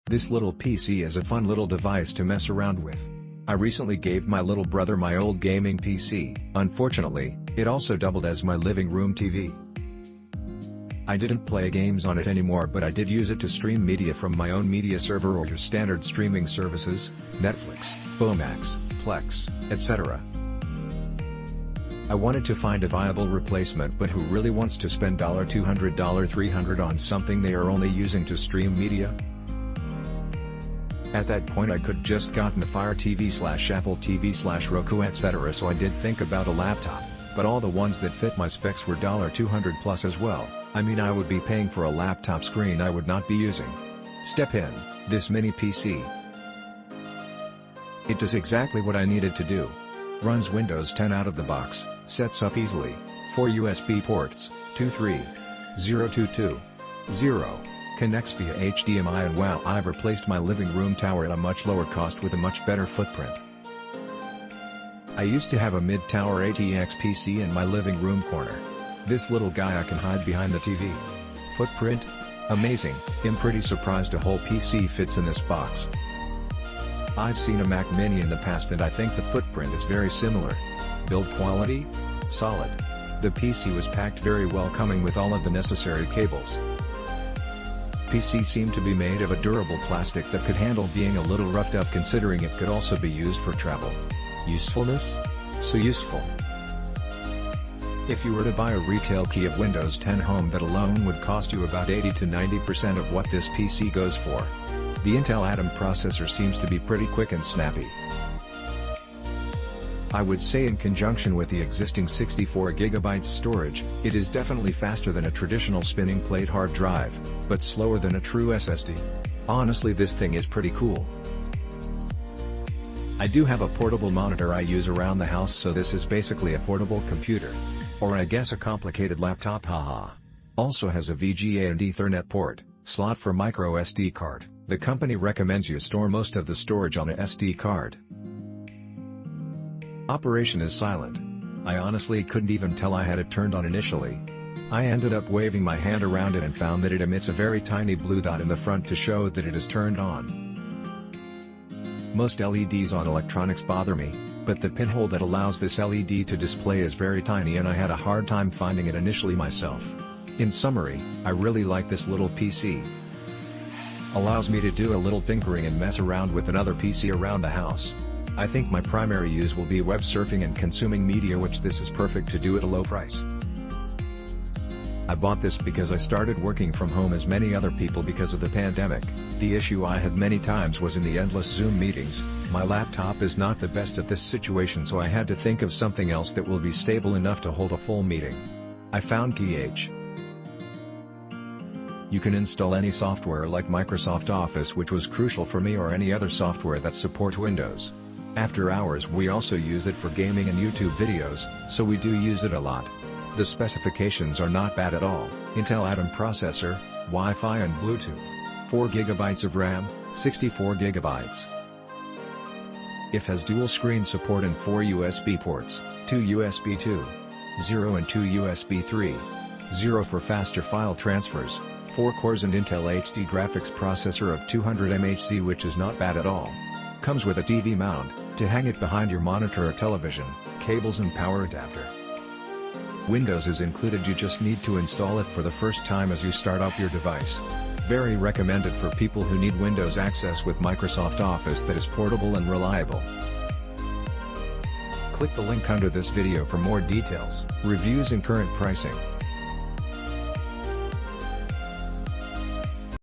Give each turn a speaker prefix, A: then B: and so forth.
A: This little PC is a fun little device to mess around with. I recently gave my little brother my old gaming PC. Unfortunately, it also doubled as my living room TV. I didn't play games on it anymore, but I did use it to stream media from my own media server or your standard streaming services, Netflix, Bomax, Plex, etc. I wanted to find a viable replacement, but who really wants to spend $200, $300 on something they are only using to stream media? At that point I could just gotten a Fire TV/Apple TV/Roku etc, so I did think about a laptop, but all the ones that fit my specs were $200 plus as well. I mean, I would be paying for a laptop screen I would not be using. Step in, this mini PC. It does exactly what I needed to do. Runs Windows 10 out of the box, sets up easily, 4 USB ports, 2.3.0.2.2.0. Connects via HDMI, and wow, I've replaced my living room tower at a much lower cost with a much better footprint. I used to have a mid-tower ATX PC in my living room corner. This little guy I can hide behind the TV. Footprint? Amazing. I'm pretty surprised a whole PC fits in this box. I've seen a Mac Mini in the past and I think the footprint is very similar. Build quality? Solid. The PC was packed very well, coming with all of the necessary cables. PC seemed to be made of a durable plastic that could handle being a little roughed up, considering it could also be used for travel. Usefulness? So useful. If you were to buy a retail key of Windows 10 Home, that alone would cost you about 80 to 90% of what this PC goes for. The Intel Atom processor seems to be pretty quick and snappy. I would say in conjunction with the existing 64GB storage, it is definitely faster than a traditional spinning plate hard drive, but slower than a true SSD. Honestly, this thing is pretty cool. I do have a portable monitor I use around the house, so this is basically a portable computer. Or I guess a complicated laptop, haha. Also has a VGA and Ethernet port, slot for micro SD card. The company recommends you store most of the storage on a SD card. Operation is silent. I honestly couldn't even tell I had it turned on initially. I ended up waving my hand around it and found that it emits a very tiny blue dot in the front to show that it is turned on. Most LEDs on electronics bother me, but the pinhole that allows this LED to display is very tiny and I had a hard time finding it initially myself. In summary, I really like this little PC. Allows me to do a little tinkering and mess around with another PC around the house. I think my primary use will be web surfing and consuming media, which this is perfect to do at a low price. I bought this because I started working from home as many other people because of the pandemic. The issue I had many times was in the endless Zoom meetings. My laptop is not the best at this situation, so I had to think of something else that will be stable enough to hold a full meeting. I found TH. You can install any software like Microsoft Office, which was crucial for me, or any other software that supports Windows. After hours we also use it for gaming and YouTube videos, so we do use it a lot. The specifications are not bad at all. Intel Atom processor, Wi-Fi and Bluetooth, 4GB of RAM, 64GB. It has dual screen support and 4 USB ports, 2 USB 2.0 and 2 USB 3.0 for faster file transfers, 4 cores and Intel HD graphics processor of 200 MHz, which is not bad at all. Comes with a TV mount, to hang it behind your monitor or television, cables and power adapter. Windows is included, you just need to install it for the first time as you start up your device. Very recommended for people who need Windows access with Microsoft Office that is portable and reliable. Click the link under this video for more details, reviews and current pricing.